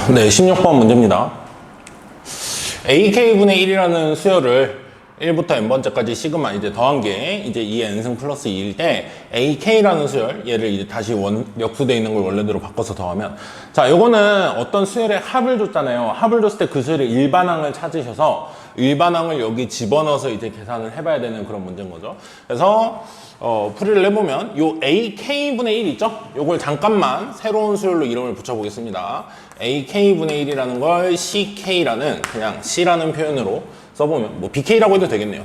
네, 16번 문제입니다. ak분의 1이라는 수열을 1부터 n번째까지 시그마 이제 더한 게 이제 2의 n승 플러스 2일 때 ak라는 수열, 얘를 이제 다시 역수되어 있는 걸 원래대로 바꿔서 더하면, 자, 요거는 어떤 수열의 합을 줬잖아요. 합을 줬을 때 그 수열의 일반항을 찾으셔서 일반항을 여기 집어넣어서 이제 계산을 해봐야 되는 그런 문제인 거죠. 그래서 풀이를 해보면 요 ak분의 1 있죠? 요걸 잠깐만 새로운 수열로 이름을 붙여보겠습니다. ak분의 1이라는 걸 ck라는 그냥 c라는 표현으로 써보면 뭐 bk라고 해도 되겠네요.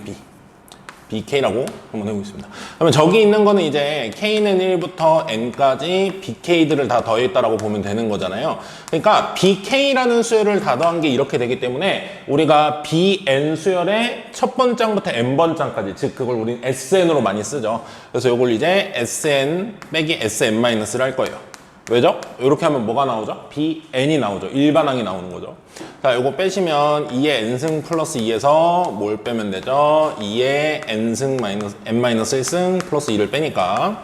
bk라고 한번 해보겠습니다. 그러면 저기 있는 거는 이제 k는 1부터 n까지 bk들을 다 더했다라고 보면 되는 거잖아요. 그러니까 bk라는 수열을 다 더한 게 이렇게 되기 때문에 우리가 bn 수열의 첫 번장부터 n번장까지, 즉 그걸 우린 sn으로 많이 쓰죠. 그래서 이걸 이제 sn 빼기 sn-를 할 거예요. 왜죠? 이렇게 하면 뭐가 나오죠? bn이 나오죠. 일반항이 나오는 거죠. 자, 요거 빼시면 2의 n승 플러스 2에서 뭘 빼면 되죠? 2의 n승 마이너스 n-1승 플러스 2를 빼니까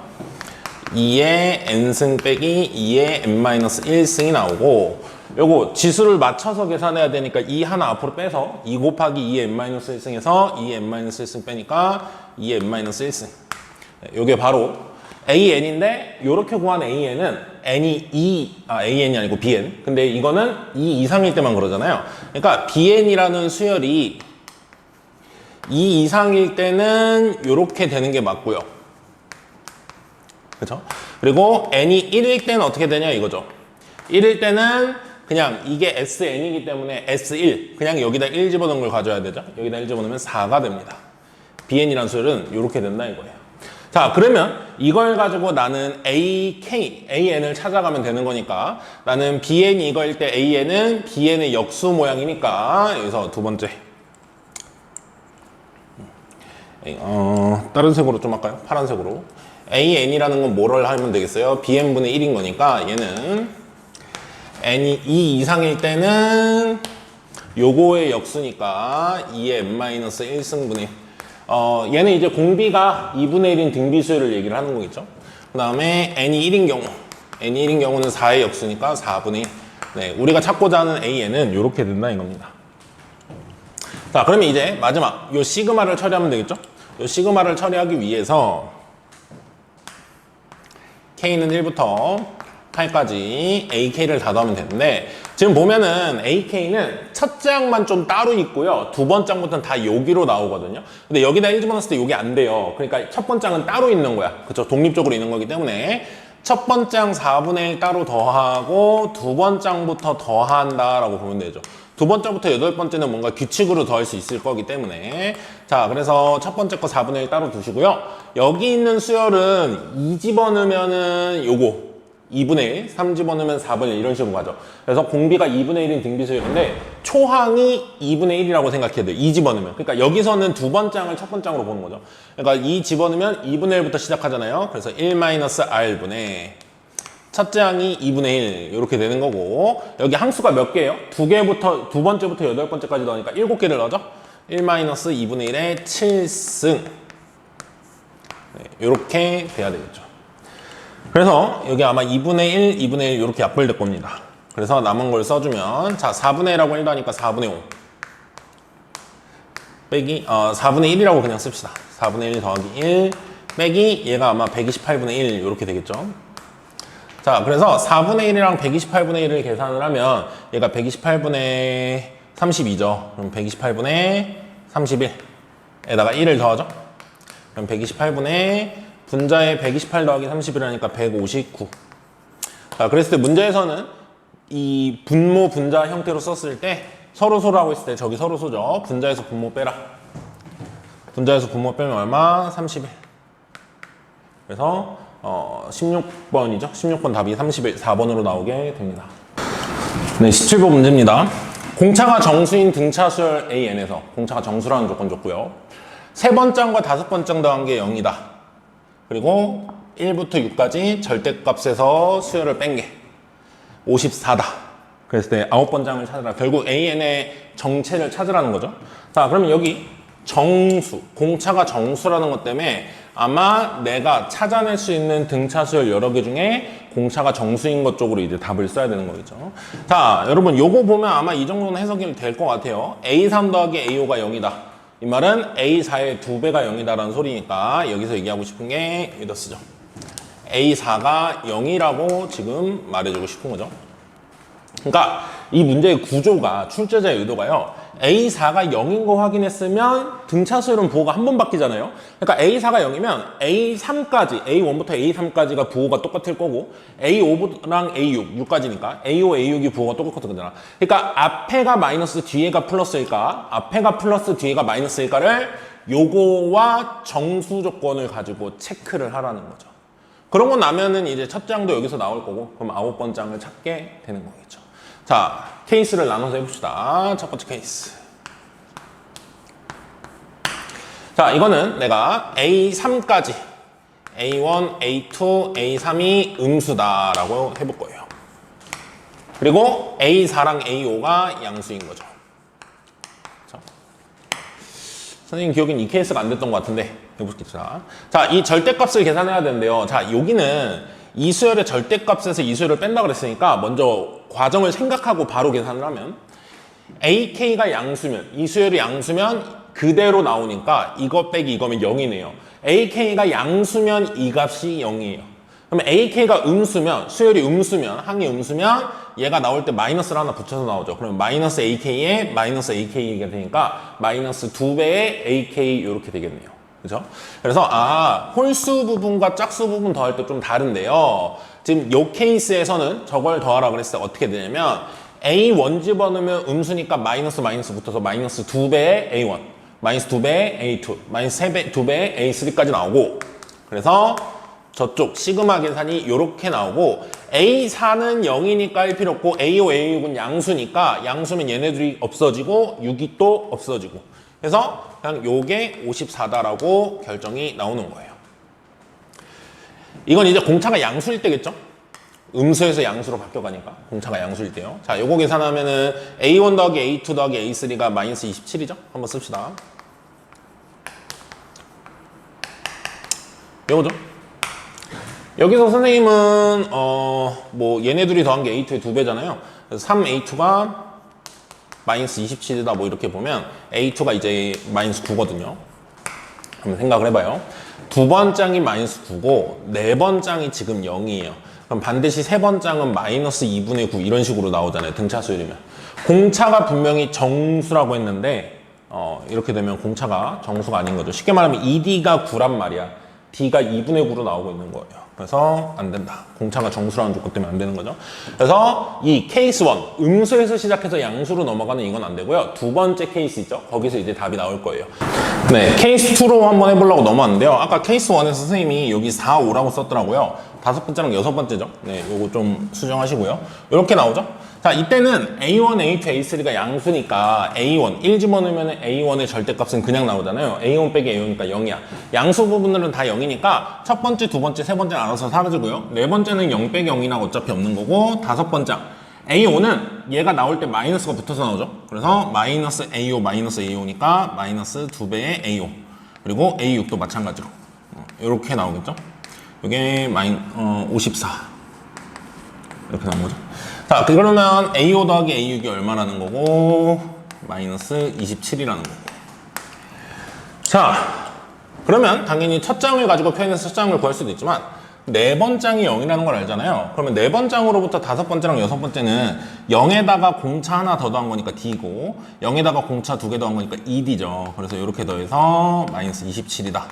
2의 n승 빼기 2의 n-1승이 나오고, 요거 지수를 맞춰서 계산해야 되니까 2 하나 앞으로 빼서 2 곱하기 2의 n-1승에서 2의 n-1승 빼니까 2의 n-1승. 요게 바로 AN인데, 요렇게 구한 AN은 N이 AN이 아니고 BN. 근데 이거는 2 이상일 때만 그러잖아요. 그러니까 BN이라는 수열이 2 이상일 때는 요렇게 되는 게 맞고요. 그쵸? 그리고 N이 1일 때는 어떻게 되냐 이거죠. 1일 때는 그냥 이게 SN이기 때문에 S1. 그냥 여기다 1 집어넣은 걸 가져야 되죠. 여기다 1 집어넣으면 4가 됩니다. BN이라는 수열은 요렇게 된다 이거예요. 자, 그러면 이걸 가지고 나는 AN을 찾아가면 되는 거니까, 나는 BN이 이거일 때 AN은 BN의 역수 모양이니까 여기서 두 번째 다른 색으로 좀 할까요? 파란색으로. AN이라는 건 뭐를 하면 되겠어요? BN분의 1인 거니까 얘는 N이 2 이상일 때는 요거의 역수니까 2의 n-1승분의 얘는 이제 공비가 2분의 1인 등비수열을 얘기를 하는 거겠죠. 그 다음에 n이 1인 경우, n이 1인 경우는 4의 역수니까 4분의 1. 네, 우리가 찾고자 하는 an은 이렇게 된다 이겁니다. 자, 그러면 이제 마지막 요 시그마를 처리하면 되겠죠. 요 시그마를 처리하기 위해서 k는 1부터 8까지 ak를 다 더하면 되는데, 지금 보면은 ak는 첫째 항만 좀 따로 있고요, 두 번째 항부터는 다 여기로 나오거든요. 근데 여기다 1 집어넣었을 때 여기 안 돼요. 그러니까 첫 번째 항은 따로 있는 거야. 그쵸? 독립적으로 있는 거기 때문에 첫 번째 항 4분의 1 따로 더하고 두 번째 항부터 더한다 라고 보면 되죠. 두 번째부터 여덟 번째는 뭔가 규칙으로 더할 수 있을 거기 때문에, 자, 그래서 첫 번째 거 4분의 1 따로 두시고요. 여기 있는 수열은 2 집어넣으면은 요거 2분의 1, 3 집어넣으면 4분의 1 이런 식으로 가죠. 그래서 공비가 2분의 1인 등비수열인데 초항이 2분의 1이라고 생각해야 돼요. 2 집어넣으면. 그러니까 여기서는 두 번째 항을 첫 번째 항으로 보는 거죠. 그러니까 2 집어넣으면 2분의 1부터 시작하잖아요. 그래서 1-r분의 첫째 항이 2분의 1 이렇게 되는 거고, 여기 항수가 몇 개예요? 두 개부터 두 번째부터 여덟 번째까지 넣으니까 7개를 넣어죠. 1-2분의 1의 7승. 네, 이렇게 돼야 되겠죠. 그래서 여기 아마 2분의 1, 2분의 1 이렇게 약분될 겁니다. 그래서 남은 걸 써주면, 자, 4분의 1하고 1 더하니까 4분의 5 빼기 4분의 1이라고 그냥 씁시다. 4분의 1 더하기 1 빼기 얘가 아마 128분의 1 이렇게 되겠죠. 자, 그래서 4분의 1이랑 128분의 1을 계산을 하면 얘가 128분의 32죠. 그럼 128분의 31에다가 1을 더하죠. 그럼 128분의 분자에 128 더하기 31하니까 159. 자, 그랬을 때 문제에서는 이 분모 분자 형태로 썼을 때 서로소로 하고 있을 때 저기 서로소죠. 분자에서 분모 빼라. 분자에서 분모 빼면 얼마? 31. 그래서 16번이죠. 16번 답이 34번으로 나오게 됩니다. 네, 17번 문제입니다. 공차가 정수인 등차 수열 AN에서 공차가 정수라는 조건 줬고요. 세 번장과 다섯 번장 더한 게 0이다. 그리고 1부터 6까지 절대값에서 수열을 뺀 게 54다. 그랬을 때 9번장을 찾으라. 결국 AN의 정체를 찾으라는 거죠. 자, 그러면 여기 정수, 공차가 정수라는 것 때문에 아마 내가 찾아낼 수 있는 등차 수열 여러 개 중에 공차가 정수인 것 쪽으로 이제 답을 써야 되는 거겠죠. 자, 여러분 요거 보면 아마 이 정도는 해석이 될 것 같아요. A3 더하기 A5가 0이다. 이 말은 A4의 2배가 0이다라는 소리니까 여기서 얘기하고 싶은 게 여기다 쓰죠. A4가 0이라고 지금 말해주고 싶은 거죠. 그러니까 이 문제의 구조가 출제자의 의도가요. A4가 0인 거 확인했으면 등차 수열은 부호가 한 번 바뀌잖아요. 그러니까 A4가 0이면 A3까지, A1부터 A3까지가 부호가 똑같을 거고 A5랑 A6, 6까지니까 A5, A6이 부호가 똑같은 거잖아. 그러니까 앞에가 마이너스, 뒤에가 플러스일까? 앞에가 플러스, 뒤에가 마이너스일까를 요거와 정수 조건을 가지고 체크를 하라는 거죠. 그런 거 나면은 이제 첫 장도 여기서 나올 거고 그럼 9번 장을 찾게 되는 거겠죠. 자, 케이스를 나눠서 해봅시다. 첫 번째 케이스. 자, 이거는 내가 A3까지 A1, A2, A3이 음수다라고 해볼 거예요. 그리고 A4랑 A5가 양수인 거죠. 자, 선생님 기억엔 이 케이스가 안 됐던 것 같은데 해보겠습니다. 자, 이 절대값을 계산해야 되는데요. 자, 여기는 이 수열의 절대값에서 이 수열을 뺀다 그랬으니까 먼저 과정을 생각하고 바로 계산을 하면 AK가 양수면, 이 수열이 양수면 그대로 나오니까 이거 빼기 이거면 0이네요. AK가 양수면 이 값이 0이에요. 그러면 AK가 음수면, 수열이 음수면, 항이 음수면 얘가 나올 때 마이너스를 하나 붙여서 나오죠. 그러면 마이너스 AK에 마이너스 AK가 되니까 마이너스 2배의 AK 이렇게 되겠네요. 그죠? 그래서 홀수 부분과 짝수 부분 더할 때 좀 다른데요. 지금 요 케이스에서는 저걸 더하라 그랬을 때 어떻게 되냐면 A1 집어넣으면 음수니까 마이너스 붙어서 마이너스 2배의 A1, 마이너스 2배의 A2, 마이너스 2배의 A3까지 나오고 그래서 저쪽 시그마 계산이 이렇게 나오고 A4는 0이니까 할 필요 없고 A5, A6은 양수니까 양수면 얘네들이 없어지고 6이 또 없어지고 그래서 그냥 요게 54다라고 결정이 나오는 거예요. 이건 이제 공차가 양수일 때겠죠? 음수에서 양수로 바뀌어가니까 공차가 양수일 때요. 자, 요거 계산하면은 A1 더하기 A2 더하기 A3가 마이너스 27이죠? 한번 씁시다. 요거죠? 여기서 선생님은 뭐 얘네들이 더한 게 A2의 2배잖아요. 그래서 3A2가 마이너스 27이다 뭐 이렇게 보면 A2가 이제 마이너스 9거든요. 한번 생각을 해봐요. 두 번 장이 마이너스 9고 네 번 장이 지금 0이에요. 그럼 반드시 세 번 장은 마이너스 2분의 9 이런 식으로 나오잖아요. 등차 수열이면. 공차가 분명히 정수라고 했는데 이렇게 되면 공차가 정수가 아닌 거죠. 쉽게 말하면 ED가 9란 말이야. D가 2분의 9로 나오고 있는 거예요. 그래서 안 된다. 공차가 정수라는 조건 때문에 안 되는 거죠. 그래서 이 케이스 1, 음수에서 시작해서 양수로 넘어가는 이건 안 되고요. 두 번째 케이스 있죠? 거기서 이제 답이 나올 거예요. 네, 케이스 2로 한번 해보려고 넘어왔는데요. 아까 케이스 1에서 선생님이 여기 4, 5라고 썼더라고요. 다섯 번째랑 여섯 번째죠. 네, 요거 좀 수정하시고요. 이렇게 나오죠? 자, 이때는 A1, A2, A3가 양수니까 A1, 1 집어넣으면 A1의 절대값은 그냥 나오잖아요. A1 빼기 A5니까 0이야. 양수 부분들은 다 0이니까 첫 번째, 두 번째, 세 번째는 알아서 사라지고요. 네 번째는 0 빼기 0이나 어차피 없는 거고 다섯 번째 A5는 얘가 나올 때 마이너스가 붙어서 나오죠. 그래서 마이너스 A5, 마이너스 A5니까 마이너스 2배의 A5 그리고 A6도 마찬가지로 이렇게 나오겠죠. 이게 54 이렇게 나온 거죠. 자, 그러면 A5 더하기 A6이 얼마라는 거고 마이너스 27이라는 거고. 자, 그러면 당연히 첫 장을 가지고 표현해서 첫 장을 구할 수도 있지만 네 번 장이 0이라는 걸 알잖아요. 그러면 네 번 장으로부터 다섯 번째랑 여섯 번째는 0에다가 공차 하나 더 더한 거니까 D고 0에다가 공차 두 개 더한 거니까 2D죠. 그래서 이렇게 더해서 마이너스 27이다.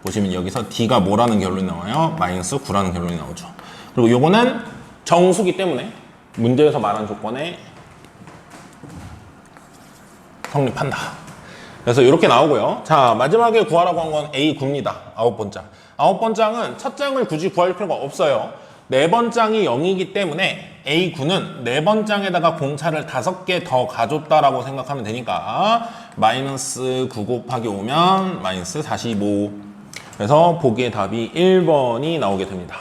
보시면 여기서 D가 뭐라는 결론이 나와요? 마이너스 9라는 결론이 나오죠. 그리고 요거는 정수기 때문에 문제에서 말한 조건에 성립한다. 그래서 이렇게 나오고요. 자, 마지막에 구하라고 한 건 A9입니다. 9번 장. 9번 장은 첫 장을 굳이 구할 필요가 없어요. 네 번 장이 0이기 때문에 A9는 네 번 장에다가 공차를 5개 더 가줬다라고 생각하면 되니까 마이너스 9 곱하기 5면 마이너스 45. 그래서 보기의 답이 1번이 나오게 됩니다.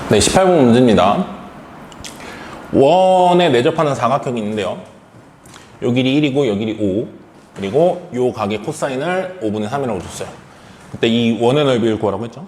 네, 18번 문제입니다. 원에 내접하는 사각형이 있는데요. 요 길이 1이고 요 길이 5 그리고 요 각의 코사인을 5분의 3이라고 줬어요. 그때 이 원의 넓이를 구하라고 했죠.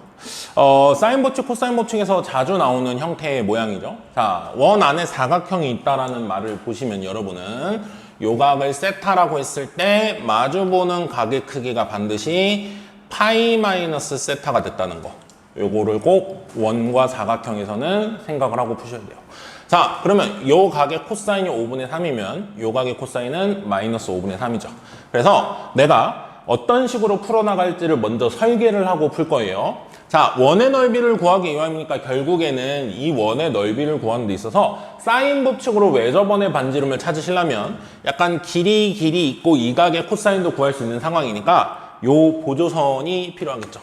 사인 법칙, 코사인 법칙에서 자주 나오는 형태의 모양이죠. 자, 원 안에 사각형이 있다라는 말을 보시면 여러분은 요 각을 세타라고 했을 때 마주보는 각의 크기가 반드시 파이 마이너스 세타가 됐다는 거. 요거를 꼭 원과 사각형에서는 생각을 하고 푸셔야 돼요. 자, 그러면 요 각의 코사인이 5분의 3이면 요 각의 코사인은 마이너스 5분의 3이죠. 그래서 내가 어떤 식으로 풀어나갈지를 먼저 설계를 하고 풀 거예요. 자, 원의 넓이를 구하기 위함이니까 결국에는 이 원의 넓이를 구하는 데 있어서 사인 법칙으로 외접원의 반지름을 찾으시려면 약간 길이 있고 이 각의 코사인도 구할 수 있는 상황이니까 요 보조선이 필요하겠죠.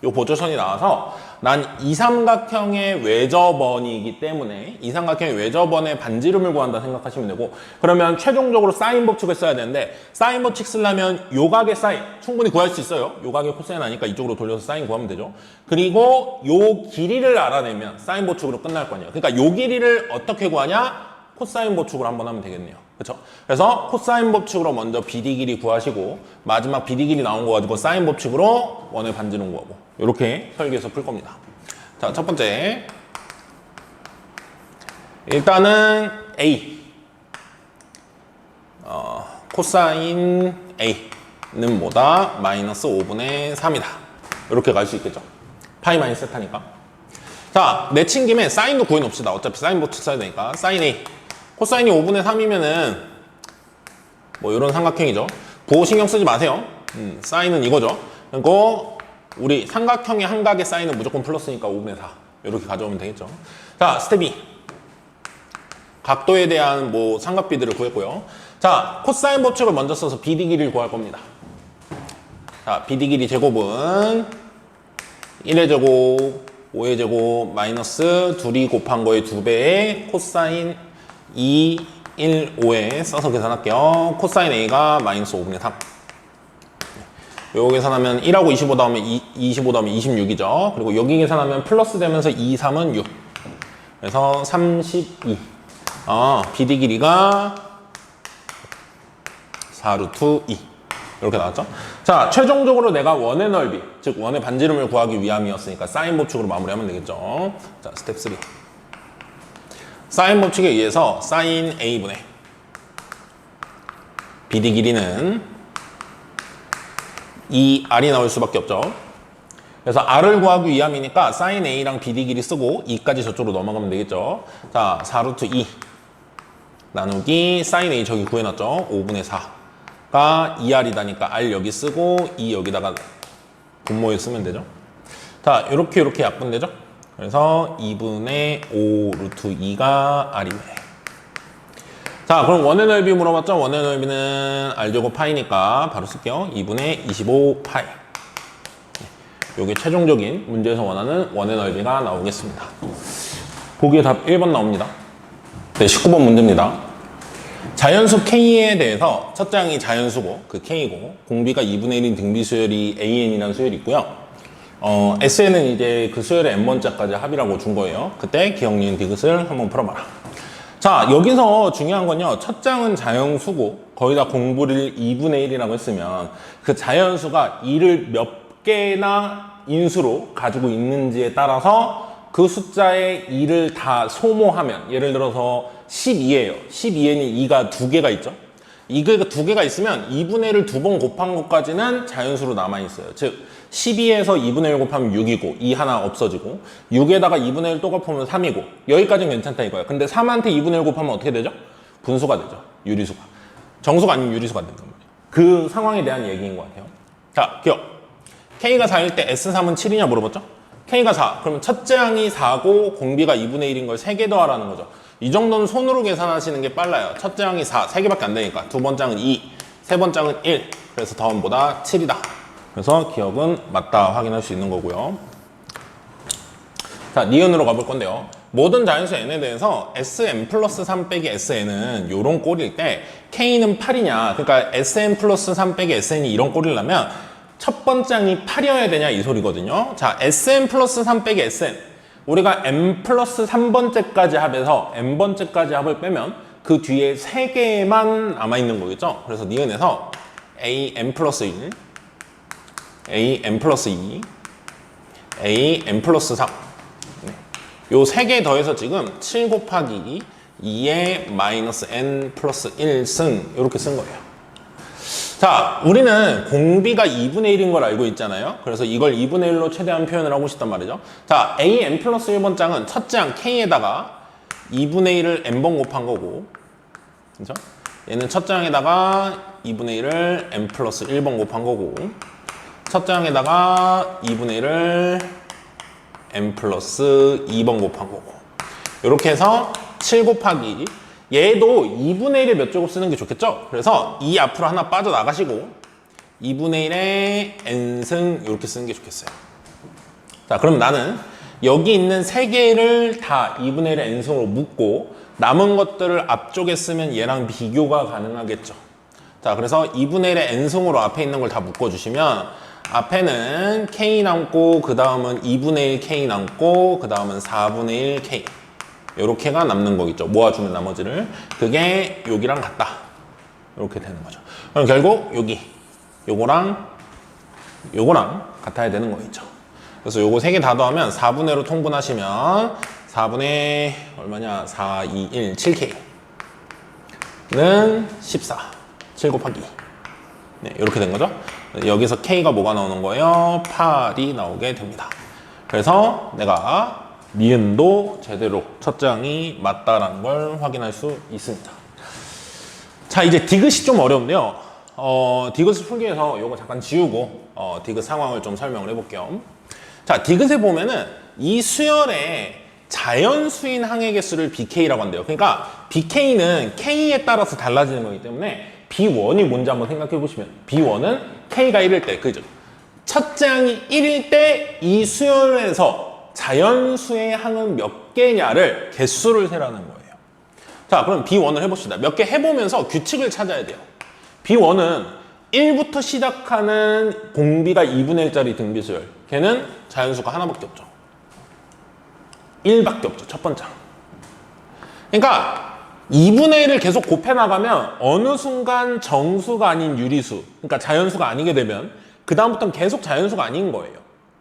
요 보조선이 나와서 난 이 삼각형의 외접원이기 때문에 이 삼각형의 외접원의 반지름을 구한다 생각하시면 되고, 그러면 최종적으로 사인 법칙을 써야 되는데 사인 법칙 쓰려면 요 각의 사인 충분히 구할 수 있어요. 요 각의 코사인 아니까 이쪽으로 돌려서 사인 구하면 되죠. 그리고 요 길이를 알아내면 사인 법칙으로 끝날 거 아니에요. 그러니까 요 길이를 어떻게 구하냐? 코사인 법칙으로 한번 하면 되겠네요. 그렇죠? 그래서 코사인 법칙으로 먼저 BD 길이 구하시고 마지막 BD 길이 나온 거 가지고 사인 법칙으로 원의 반지름 구하고, 이렇게 설계해서 풀 겁니다. 자, 첫 번째, 일단은 A, 코사인 A는 뭐다? 마이너스 5분의 3이다. 이렇게 갈 수 있겠죠? 파이 마이너스 세타니까. 자, 내친 김에 사인도 구해놓읍시다. 어차피 사인 법칙 써야 되니까. 사인 A, 코사인이 5분의 3이면은 뭐 이런 삼각형이죠. 부호 신경 쓰지 마세요. 사인은 이거죠. 그리고 우리 삼각형의 한 각의 사인은 무조건 플러스니까 5분의 4 이렇게 가져오면 되겠죠. 자, 스텝 2, 각도에 대한 뭐 삼각비들을 구했고요. 자, 코사인 법칙을 먼저 써서 BD 길이를 구할 겁니다. 자, BD 길이 제곱은 1의 제곱 5의 제곱 마이너스 둘이 곱한 거의 2배의 코사인 2, 1, 5에 써서 계산할게요. 코사인 A가 마이너스 5분의 3. 요거 계산하면 1하고 25 더하면 25 더하면 26이죠. 그리고 여기 계산하면 플러스 되면서 2, 3은 6. 그래서 32. BD 길이가 4루트 2. 이렇게 나왔죠. 자, 최종적으로 내가 원의 넓이, 즉 원의 반지름을 구하기 위함이었으니까 사인 법칙으로 마무리하면 되겠죠. 자, 스텝 3. 사인 법칙에 의해서 사인 A분의 BD 길이는 2R이 나올 수밖에 없죠. 그래서 R을 구하기 위함이니까 사인 A랑 BD 길이 쓰고 2까지 저쪽으로 넘어가면 되겠죠. 자, 4루트 2 나누기 사인 A 저기 구해놨죠. 5분의 4가 2R이다니까 R 여기 쓰고 2 여기다가 분모에 쓰면 되죠. 자, 이렇게 약분되죠. 그래서 2분의 5 루트 2가 R이네. 자, 그럼 원의 넓이 물어봤죠? 원의 넓이는 R제곱 파이니까 바로 쓸게요. 2분의 25 파이. 요게 최종적인 문제에서 원하는 원의 넓이가 나오겠습니다. 보기에 답 1번 나옵니다. 네, 19번 문제입니다. 자연수 K에 대해서 첫째 항이 자연수고 그 K고 공비가 2분의 1인 등비 수열이 AN이라는 수열이 있고요. SN은 이제 그 수열의 n번째까지 합이라고 준 거예요. 그때 기억, 니은, 디귿을 한번 풀어봐라. 자, 여기서 중요한 건요. 첫 장은 자연수고 거기다 공부를 2분의 1이라고 했으면 그 자연수가 2를 몇 개나 인수로 가지고 있는지에 따라서 그 숫자의 2를 다 소모하면, 예를 들어서 12예요. 12에는 2가 2개가 있죠. 이게 2개가 있으면 2분의 1을 2번 곱한 것까지는 자연수로 남아있어요. 즉 12에서 2분의 1 곱하면 6이고 2 하나 없어지고 6에다가 2분의 1 또 곱하면 3이고 여기까지는 괜찮다 이거예요. 근데 3한테 2분의 1 곱하면 어떻게 되죠? 분수가 되죠. 유리수가. 정수가 아닌 유리수가 된단 말이에요. 그 상황에 대한 얘기인 것 같아요. 자, 기억. K가 4일 때 S3은 7이냐 물어봤죠? K가 4. 그러면 첫째 항이 4고 공비가 2분의 1인 걸 3개 더하라는 거죠. 이 정도는 손으로 계산하시는 게 빨라요. 첫째 항이 4, 3개밖에 안 되니까. 두 번째 항은 2, 세 번째 항은 1. 그래서 더함보다 7이다. 그래서 기억은 맞다 확인할 수 있는 거고요. 자, 니은으로 가볼 건데요. 모든 자연수 n에 대해서 Sn 플러스 3 빼기 Sn은 요런 꼴일 때 K는 8이냐, 그러니까 Sn 플러스 3 빼기 Sn이 이런 꼴이라면 첫 번째 항이 8이어야 되냐 이 소리거든요. 자, Sn 플러스 3 빼기 Sn, 우리가 n 플러스 3번째까지 합해서 n번째까지 합을 빼면 그 뒤에 3개만 남아있는 거겠죠. 그래서 니은에서 a n 플러스 1, a n 플러스 2, a n 플러스 3. 요 세 개 더해서 지금 7 곱하기 2의 마이너스 n 플러스 1승 이렇게 쓴 거예요. 자, 우리는 공비가 2분의 1인 걸 알고 있잖아요. 그래서 이걸 2분의 1로 최대한 표현을 하고 싶단 말이죠. 자, a n 플러스 1번 장은 첫째 항 k에다가 2분의 1을 n번 곱한 거고, 그죠? 얘는 첫째 항에다가 2분의 1을 n 플러스 1번 곱한 거고, 첫째 항에다가 2분의 1을 n 플러스 2번 곱한 거고, 이렇게 해서 7 곱하기 얘도 2분의 1에 몇 제곱 쓰는 게 좋겠죠? 그래서 2 앞으로 하나 빠져나가시고 2분의 1에 n승 이렇게 쓰는 게 좋겠어요. 자, 그럼 나는 여기 있는 세 개를 다 2분의 1에 n승으로 묶고 남은 것들을 앞쪽에 쓰면 얘랑 비교가 가능하겠죠. 자, 그래서 2분의 1에 n승으로 앞에 있는 걸 다 묶어주시면 앞에는 k 남고 그 다음은 2분의 1 k 남고 그 다음은 4분의 1 k 요렇게가 남는 거겠죠. 모아주면 나머지를. 그게 여기랑 같다. 이렇게 되는 거죠. 그럼 결국 여기 요거랑 같아야 되는 거겠죠. 그래서 요거 세 개 다 더하면 4분의 1로 통분하시면 4분의 얼마냐? 4, 2, 1, 7K는 14. 7 곱하기 2. 네, 이렇게 된 거죠. 여기서 K가 뭐가 나오는 거예요? 8이 나오게 됩니다. 그래서 내가 니은도 제대로 첫 장이 맞다라는 걸 확인할 수 있습니다. 자, 이제 디귿이 좀 어려운데요. 디귿을 풀기 위해서 이거 잠깐 지우고 디귿 상황을 좀 설명을 해볼게요. 자, 디귿에 보면은 이 수열의 자연수인 항의 개수를 BK라고 한대요. 그러니까 BK는 K에 따라서 달라지는 거기 때문에 B1이 뭔지 한번 생각해 보시면 B1은 K가 1일 때, 그죠? 첫째 항이 1일 때 이 수열에서 자연수의 항은 몇 개냐를 개수를 세라는 거예요. 자, 그럼 B1을 해봅시다. 몇 개 해보면서 규칙을 찾아야 돼요. B1은 1부터 시작하는 공비가 2분의 1짜리 등비수열. 걔는 자연수가 하나밖에 없죠. 1밖에 없죠. 첫 번째. 그러니까 2분의 1을 계속 곱해나가면 어느 순간 정수가 아닌 유리수, 그러니까 자연수가 아니게 되면 그 다음부터는 계속 자연수가 아닌 거예요.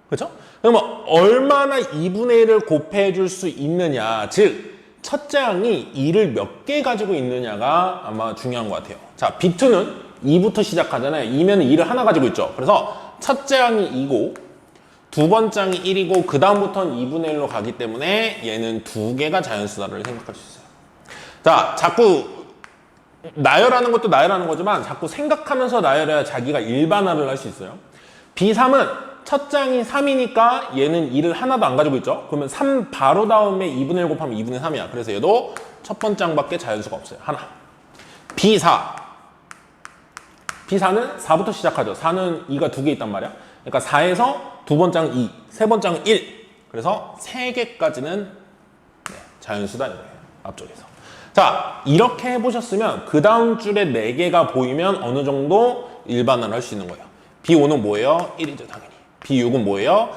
그렇죠? 그러면 얼마나 2분의 1을 곱해줄 수 있느냐, 즉 첫째 항이 2를 몇 개 가지고 있느냐가 아마 중요한 것 같아요. 자, B2는 2부터 시작하잖아요. 2면 2를 하나 가지고 있죠. 그래서 첫째 항이 2고 두 번째 항이 1이고 그 다음부터는 2분의 1로 가기 때문에 얘는 두 개가 자연수다를 생각할 수 있어요. 자, 자꾸 나열하는 것도 나열하는 거지만 자꾸 생각하면서 나열해야 자기가 일반화를 할 수 있어요. B3은 첫 장이 3이니까 얘는 2를 하나도 안 가지고 있죠. 그러면 3 바로 다음에 2분의 1 곱하면 2분의 3이야. 그래서 얘도 첫 번째 장밖에 자연수가 없어요. 하나. B4. B4는 4부터 시작하죠. 4는 2가 2개 있단 말이야. 그러니까 4에서 두 번째 장 2, 세 번째 장 1. 그래서 3개까지는 자연수다 이거예요. 앞쪽에서. 자, 이렇게 해보셨으면 그 다음 줄에 4개가 보이면 어느 정도 일반화를 할 수 있는 거예요. B5는 뭐예요? 1이죠, 당연히. B6은 뭐예요?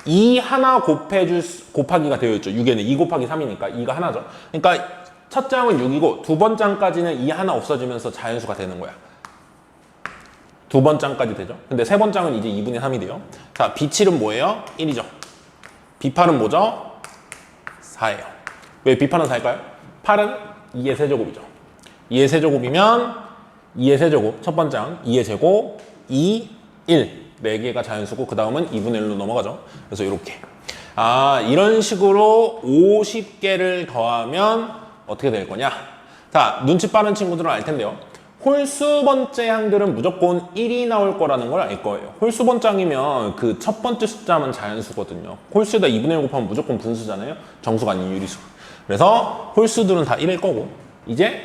2 하나 곱하기가 되어 있죠. 6에는 2 곱하기 3이니까 2가 하나죠. 그러니까 첫 장은 6이고 두 번째 장까지는 2 하나 없어지면서 자연수가 되는 거야. 두 번째 장까지 되죠. 근데 세 번째 장은 이제 2분의 3이 돼요. 자, B7은 뭐예요? 1이죠. B8은 뭐죠? 4예요. 왜 B8은 4일까요? 8은 2의 세제곱이죠. 2의 세제곱이면 2의 세제곱, 첫 번째 장 2의 제곱, 2, 1. 4개가 자연수고 그 다음은 2분의 1로 넘어가죠. 그래서 이렇게. 아, 이런 식으로 50개를 더하면 어떻게 될 거냐? 자, 눈치 빠른 친구들은 알 텐데요. 홀수 번째 항들은 무조건 1이 나올 거라는 걸 알 거예요. 홀수 번째이면 그 첫 번째 숫자만 자연수거든요. 홀수에다 2분의 1 곱하면 무조건 분수잖아요. 정수가 아닌 유리수. 그래서 홀수들은 다 1일 거고 이제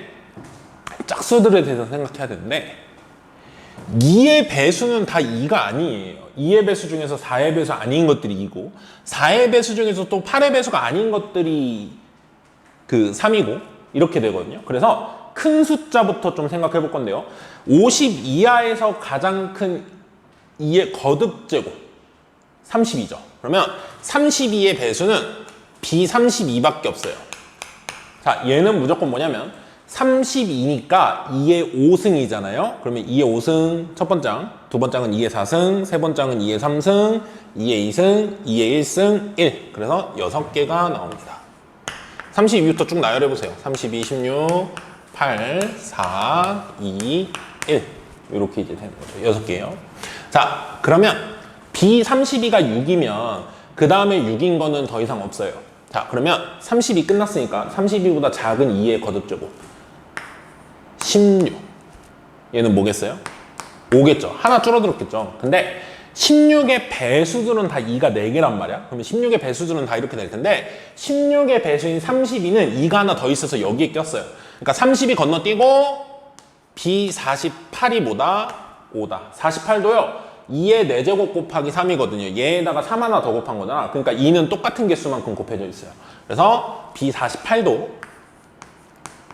짝수들에 대해서 생각해야 되는데 2의 배수는 다 2가 아니에요. 2의 배수 중에서 4의 배수 아닌 것들이 2고 4의 배수 중에서 또 8의 배수가 아닌 것들이 그 3이고 이렇게 되거든요. 그래서 큰 숫자부터 좀 생각해 볼 건데요. 50 이하에서 가장 큰 2의 거듭제곱 32죠. 그러면 32의 배수는 B32밖에 없어요. 자, 얘는 무조건 뭐냐면 32니까 2의 5승이잖아요. 그러면 2의 5승 첫 번장, 두 번장은 2의 4승, 세 번장은 2의 3승, 2의 2승, 2의 1승, 1. 그래서 6개가 나옵니다. 32부터 쭉 나열해보세요. 32, 16, 8, 4, 2, 1. 이렇게 이제 되는 거죠. 6개요. 자, 그러면 B32가 6이면 그 다음에 6인 거는 더 이상 없어요. 자, 그러면 32 끝났으니까 32보다 작은 2의 거듭제곱 16. 얘는 뭐겠어요? 5겠죠. 하나 줄어들었겠죠. 근데 16의 배수들은 다 2가 4개란 말이야. 그러면 16의 배수들은 다 이렇게 될 텐데 16의 배수인 32는 2가 하나 더 있어서 여기에 꼈어요. 그러니까 32 건너뛰고 B48이 뭐다? 5다. 48도요. 2의 4제곱 곱하기 3이거든요. 얘에다가 3 하나 더 곱한 거잖아. 그러니까 2는 똑같은 개수만큼 곱해져 있어요. 그래서 B48도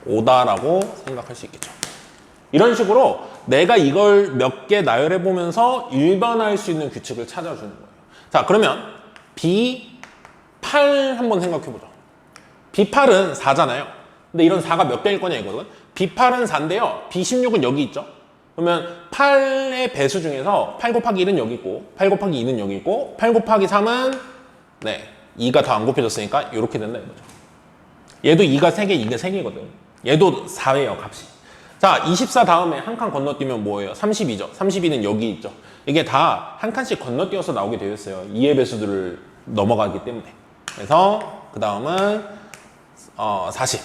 5다라고 생각할 수 있겠죠. 이런 식으로 내가 이걸 몇 개 나열해 보면서 일반화할 수 있는 규칙을 찾아주는 거예요. 자, 그러면 B8 한번 생각해 보죠. B8은 4잖아요. 근데 이런 4가 몇 개일 거냐 이거든. B8은 4인데요. B16은 여기 있죠. 그러면 8의 배수 중에서 8 곱하기 1은 여기 있고 8 곱하기 2는 여기 있고 8 곱하기 3은 2가 더 안 곱해졌으니까 이렇게 된다 이거죠. 얘도 2가 3개, 이게 3개거든. 얘도 4예요, 값이. 자, 24 다음에 한 칸 건너뛰면 뭐예요? 32죠. 32는 여기 있죠. 이게 다 한 칸씩 건너뛰어서 나오게 되어 있어요. 2의 배수들을 넘어가기 때문에. 그래서 그 다음은 40.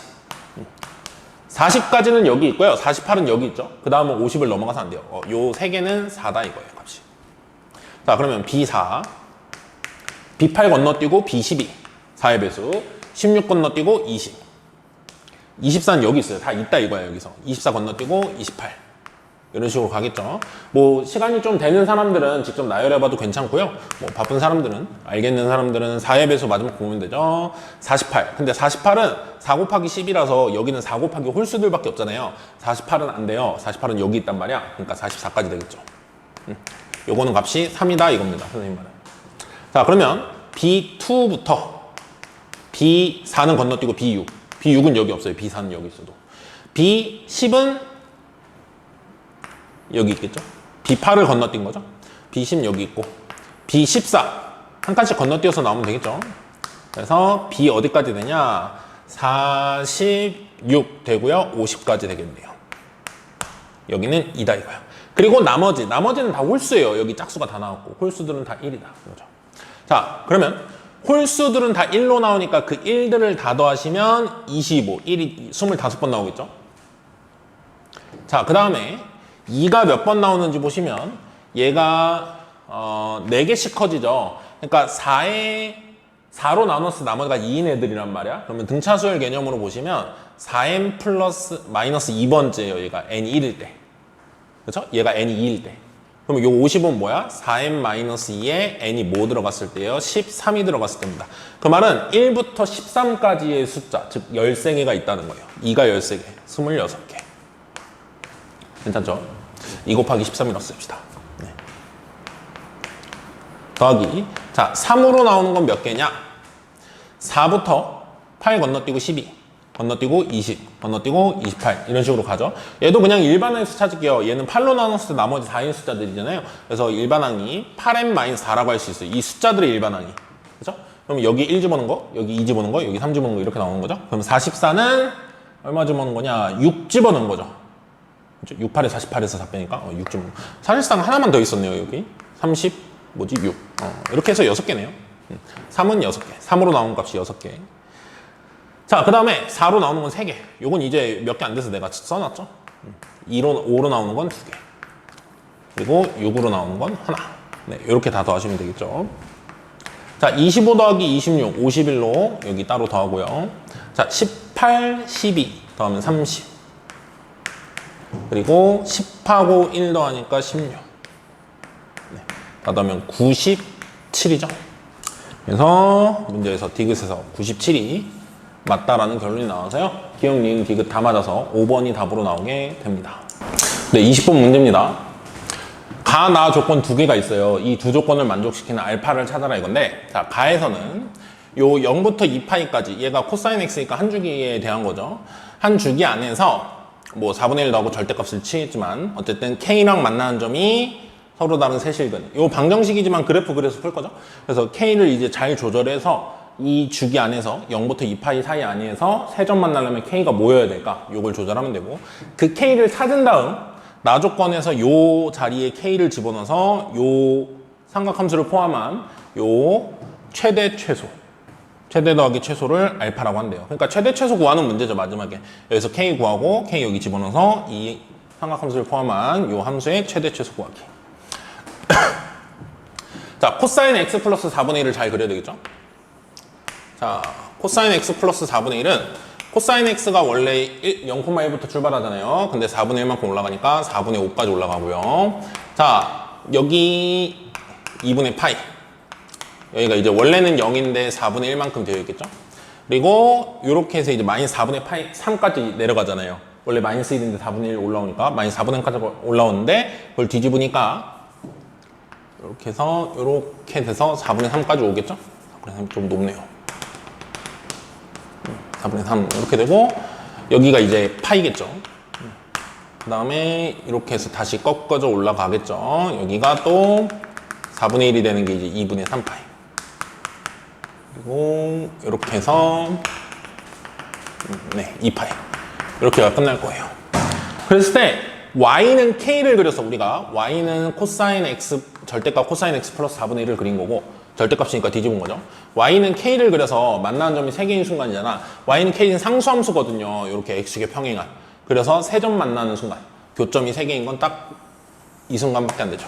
40까지는 여기 있고요. 48은 여기 있죠. 그 다음은 50을 넘어가서 안 돼요. 요 3개는 4다 이거예요, 값이. 자, 그러면 B4. B8 건너뛰고 B12. 4의 배수. 16 건너뛰고 20. 24는 여기 있어요. 다 있다 이거야, 여기서. 24 건너뛰고 28. 이런 식으로 가겠죠. 뭐 시간이 좀 되는 사람들은 직접 나열해봐도 괜찮고요. 뭐 바쁜 사람들은, 알겠는 사람들은 4의 배수 마지막 보면 되죠. 48. 근데 48은 4 곱하기 10이라서 여기는 4 곱하기 홀수들밖에 없잖아요. 48은 안 돼요. 48은 여기 있단 말이야. 그러니까 44까지 되겠죠. 요거는 값이 3이다 이겁니다, 선생님 말은. 자, 그러면 B2부터 B4는 건너뛰고 B6. B6은 여기 없어요. B4는 여기 있어도. B10은 여기 있겠죠. B8을 건너뛴 거죠. B10 여기 있고 B14 한 칸씩 건너뛰어서 나오면 되겠죠. 그래서 B 어디까지 되냐? 46 되고요. 50까지 되겠네요. 여기는 2다 이거야. 그리고 나머지는 다 홀수예요. 여기 짝수가 다 나왔고 홀수들은 다 1이다. 그렇죠. 자, 그러면 홀수들은 다 1로 나오니까 그 1들을 다 더하시면 25, 1이 25번 나오겠죠? 자, 그 다음에 2가 몇 번 나오는지 보시면 얘가 4개씩 커지죠? 그러니까 4로 나눴을 때 나머지가 2인 애들이란 말이야. 그러면 등차수열 개념으로 보시면 4n 플러스 마이너스 2번째예요. 얘가 n이 1일 때. 그렇죠? 얘가 n이 2일 때. 그럼 요 50은 뭐야? 4n-2에 n이 뭐 들어갔을 때요? 13이 들어갔을 때입니다. 그 말은 1부터 13까지의 숫자, 즉 13개가 있다는 거예요. 2가 13개, 26개. 괜찮죠? 2 곱하기 13이라고 씁시다. 네. 더하기. 자, 3으로 나오는 건 몇 개냐? 4부터 8 건너뛰고 12. 건너뛰고 20, 건너뛰고 28 이런 식으로 가죠. 얘도 그냥 일반항에서 찾을게요. 얘는 8로 나눴을 때 나머지 4인 숫자들이잖아요. 그래서 일반항이 8n-4라고 할 수 있어요. 이 숫자들의 일반항이. 그죠? 그럼 여기 1 집어넣은 거, 여기 2 집어넣은 거, 여기 3 집어넣은 거 이렇게 나오는 거죠. 그럼 44는 얼마 집어넣은 거냐? 6 집어넣은 거죠. 6, 8에 48에서 4 빼니까 6 집어넣은 거. 사실상 하나만 더 있었네요. 여기 30, 6. 이렇게 해서 6개네요. 3은 6개. 3으로 나온 값이 6개. 자, 그 다음에 4로 나오는 건 3개. 요건 이제 몇 개 안 돼서 내가 써놨죠. 5로 나오는 건 2개. 그리고 6으로 나오는 건 하나. 네, 이렇게 다 더하시면 되겠죠. 자, 25 더하기 26, 51로 여기 따로 더하고요. 자, 18, 12 더하면 30. 그리고 10하고 1 더하니까 16. 네, 다 더하면 97이죠. 그래서 문제에서 디귿에서 97이 맞다라는 결론이 나와서요. 기억, 니은, 디귿 다 맞아서 5번이 답으로 나오게 됩니다. 네, 20번 문제입니다. 가, 나 조건 2개가 있어요. 이 두 조건을 만족시키는 알파를 찾아라 이건데, 자, 가에서는 요 0부터 2파이까지 얘가 코사인 x니까 한 주기에 대한 거죠. 한 주기 안에서 뭐 4분의 1 넣고 절대값을 취했지만 어쨌든 K랑 만나는 점이 서로 다른 세실근. 요 방정식이지만 그래프 그려서 풀 거죠. 그래서 K를 이제 잘 조절해서 이 주기 안에서 0부터 2파이 사이 안에서 세 점 만나려면 K가 뭐여야 될까? 요걸 조절하면 되고 그 K를 찾은 다음 나 조건에서 요 자리에 K를 집어넣어서 요 삼각함수를 포함한 요 최대 최소 최대 더하기 최소를 알파라고 한대요. 그러니까 최대 최소 구하는 문제죠, 마지막에. 여기서 K 구하고 K 여기 집어넣어서 이 삼각함수를 포함한 요 함수의 최대 최소 구하기. 자, 코사인 x 플러스 4분의 1을 잘 그려야 되겠죠? 자, 코사인 x 플러스 4분의 1은 코사인 x가 원래 0,1부터 출발하잖아요. 근데 4분의 1만큼 올라가니까 4분의 5까지 올라가고요. 자, 여기 2분의 파이. 여기가 이제 원래는 0인데 4분의 1만큼 되어 있겠죠? 그리고 이렇게 해서 이제 마이너스 4분의 파이 3까지 내려가잖아요. 원래 마이너스 1인데 4분의 1 올라오니까 마이너스 4분의 1까지 올라오는데 그걸 뒤집으니까 이렇게 해서 이렇게 돼서 4분의 3까지 오겠죠? 4분의 3 좀 높네요. 4분의 3 이렇게 되고 여기가 이제 파이겠죠? 그 다음에 이렇게 해서 다시 꺾어져 올라가겠죠? 여기가 또 4분의 1이 되는 게 이제 2분의 3파이. 그리고 이렇게 해서 네, 2파이. 이렇게가 끝날 거예요. 그랬을 때 y는 k를 그려서 우리가 y는 코사인 x 절대값 코사인 x 플러스 4분의 1을 그린 거고 절대값이니까 뒤집은 거죠. y는 k를 그려서 만나는 점이 3개인 순간이잖아. y는 k는 상수함수거든요. 이렇게 x축의 평행한. 그래서 세 점 만나는 순간 교점이 3개인 건 딱 이 순간밖에 안 되죠.